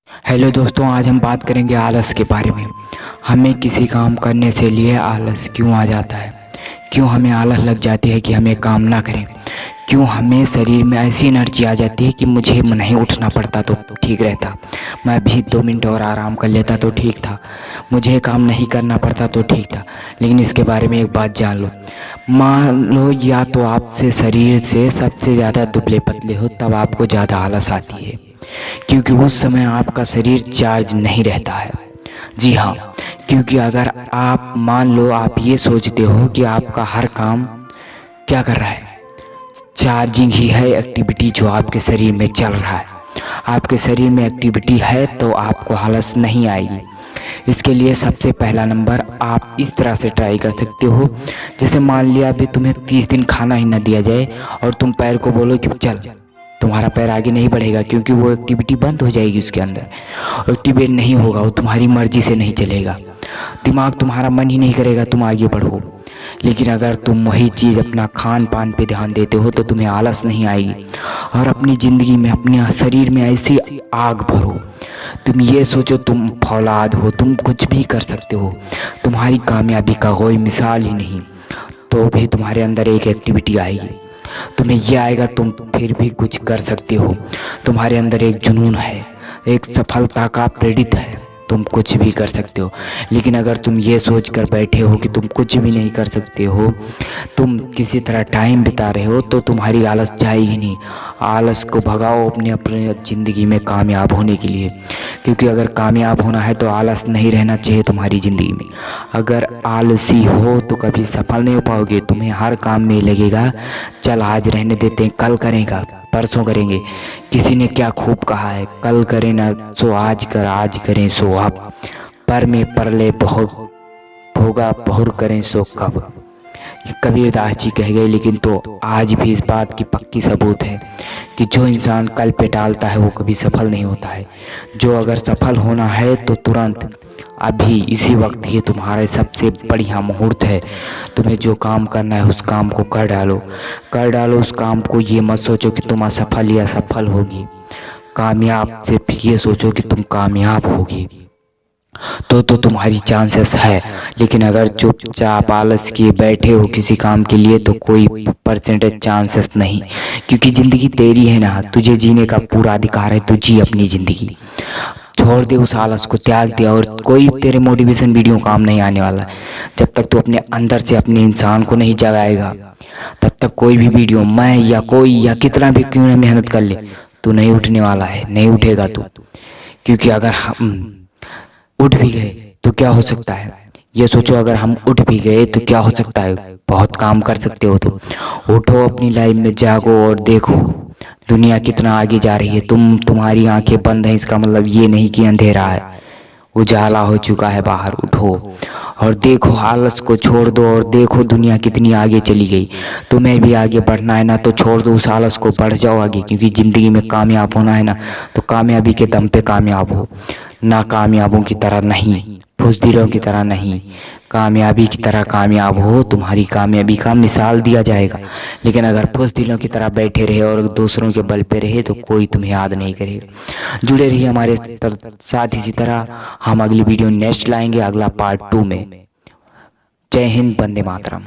Hello दोस्तों, आज हम बात करेंगे आलस के बारे में। हमें किसी काम करने से लिए आलस क्यों आ जाता है? क्यों हमें आलस लग जाती है कि हमें काम ना करें? क्यों हमें शरीर में ऐसी एनर्जी आ जाती है कि मुझे नहीं उठना पड़ता तो ठीक रहता, मैं भी 2 मिनट और आराम कर लेता तो ठीक था, मुझे काम नहीं करना पड़ता तो ठीक था। लेकिन इसके बारे में एक बात जान लो, मान लो या तो आपसे शरीर से सबसे ज़्यादा दुबले पतले हो तब आपको ज़्यादा आलस आती है, क्योंकि उस समय आपका शरीर चार्ज नहीं रहता है। जी हाँ, क्योंकि अगर आप मान लो आप ये सोचते हो कि आपका हर काम क्या कर रहा है, चार्जिंग ही है एक्टिविटी जो आपके शरीर में चल रहा है, आपके शरीर में एक्टिविटी है तो आपको आलस नहीं आएगी। इसके लिए सबसे पहला नंबर आप इस तरह से ट्राई कर सकते हो, जैसे मान लिया अभी तुम्हें 30 दिन खाना ही ना दिया जाए और तुम पैर को बोलो कि चल, तुम्हारा पैर आगे नहीं बढ़ेगा, क्योंकि वो एक्टिविटी बंद हो जाएगी, उसके अंदर एक्टिवेट नहीं होगा, वो तुम्हारी मर्जी से नहीं चलेगा, दिमाग तुम्हारा मन ही नहीं करेगा तुम आगे बढ़ो। लेकिन अगर तुम वही चीज़ अपना खान पान पे ध्यान देते हो तो तुम्हें आलस नहीं आएगी। और अपनी ज़िंदगी में अपने शरीर में ऐसी आग भरो, तुम ये सोचो तुम फौलाद हो, तुम कुछ भी कर सकते हो, तुम्हारी कामयाबी का कोई मिसाल ही नहीं, तो भी तुम्हारे अंदर एक एक्टिविटी आएगी, तुम्हें ये आएगा तुम फिर भी कुछ कर सकते हो, तुम्हारे अंदर एक जुनून है, एक सफलता का प्रेरित है, तुम कुछ भी कर सकते हो। लेकिन अगर तुम ये सोच कर बैठे हो कि तुम कुछ भी नहीं कर सकते हो, तुम किसी तरह टाइम बिता रहे हो, तो तुम्हारी आलस जाएगी नहीं। आलस को भगाओ अपने अपने ज़िंदगी में कामयाब होने के लिए, क्योंकि अगर कामयाब होना है तो आलस नहीं रहना चाहिए तुम्हारी ज़िंदगी में। अगर आलसी हो तो कभी सफल नहीं हो पाओगे, तुम्हें हर काम में लगेगा चल आज रहने देते हैं, कल करेगा, परसों करेंगे। किसी ने क्या खूब कहा है, कल करें ना सो आज कर, आज करें सो अब, पर में परले बहुत होगा, बहुर करें सो कब। कबीरदास जी कह गए, लेकिन तो आज भी इस बात की पक्की सबूत है कि जो इंसान कल पे टालता है वो कभी सफल नहीं होता है। जो अगर सफल होना है तो तुरंत अभी इसी वक्त ये तुम्हारा सबसे बढ़िया मुहूर्त है। तुम्हें जो काम करना है उस काम को कर डालो उस काम को। ये मत सोचो कि तुम असफल या सफल होगी, कामयाब सिर्फ ये सोचो कि तुम कामयाब होगी, तो तुम्हारी चांसेस है। लेकिन अगर चुपचाप आलस किए बैठे हो किसी काम के लिए तो कोई परसेंटेज चांसेस नहीं, क्योंकि ज़िंदगी तेरी है ना, तुझे जीने का पूरा अधिकार है, तू जी अपनी ज़िंदगी। छोड़ दे उस आलस को, त्याग दे, और कोई तेरे मोटिवेशन वीडियो काम नहीं आने वाला। जब तक तू अपने अंदर से अपने इंसान को नहीं जगाएगा तब तक कोई भी वीडियो, मैं या कोई या कितना भी क्यों ना मेहनत कर ले, तू नहीं उठने वाला है, नहीं उठेगा तू। क्योंकि अगर हम उठ भी गए तो क्या हो सकता है, ये सोचो, अगर हम उठ भी गए तो क्या हो सकता है, बहुत काम कर सकते हो। तो उठो, अपनी लाइफ में जागो और देखो दुनिया कितना आगे जा रही है। तुम्हारी आंखें बंद हैं इसका मतलब ये नहीं कि अंधेरा है, उजाला हो चुका है बाहर। उठो और देखो, आलस को छोड़ दो और देखो दुनिया कितनी आगे चली गई। तुम्हें भी आगे बढ़ना है ना, तो छोड़ दो उस आलस को, बढ़ जाओ आगे, क्योंकि ज़िंदगी में कामयाब होना है ना, तो कामयाबी के दम पे कामयाब हो, ना कामयाबों की तरह नहीं, बुज़दिलों की तरह नहीं, कामयाबी की तरह कामयाब हो। तुम्हारी कामयाबी का मिसाल दिया जाएगा। लेकिन अगर बुज़दिलों की तरह बैठे रहे और दूसरों के बल पे रहे तो कोई तुम्हें याद नहीं करेगा। जुड़े रहिए हमारे साथ इसी तरह। हम अगली वीडियो नेक्स्ट लाएंगे, अगला पार्ट 2 में। जय हिंद, वंदे मातरम।